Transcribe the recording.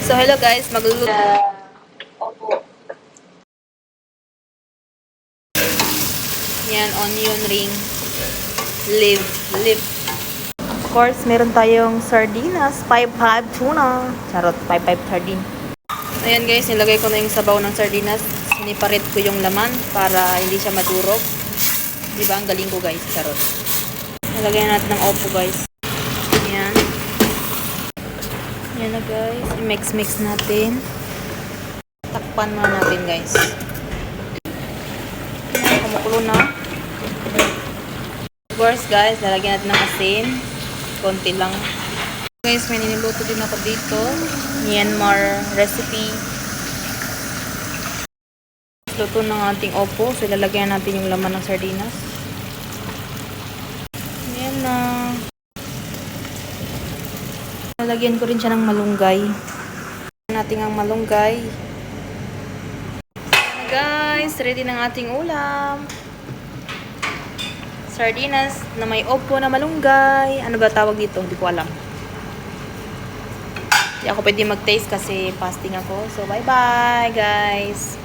So, hello guys. Magluluto. Yan, onion ring. Live. Of course, meron tayong sardinas. 5-5 tuna. Charot, 5-5 sardine. Ayan guys, nilagay ko na yung sabaw ng sardinas. Siniparit ko yung laman para hindi siya madurog. Diba? Ang galing ko guys. Charot. Nilagay natin ng opo guys. Ayan. Ayan na guys. I-mix natin. Takpan muna natin guys. Ayan, kumukulo na. Of course guys, lalagyan natin ng asin. Konti lang. Guys, may niniluto din ako dito. Myanmar recipe. Luto ng ating opo. So, lalagyan natin yung laman ng sardinas. Ayan na. Lalagyan ko rin siya ng malunggay. Natin ang malunggay. Guys, ready ng ating ulam. Sardinas na may opo na malunggay. Ano ba tawag dito? Hindi ko alam. Hindi ako pwede mag-taste kasi fasting ako. So, bye-bye guys!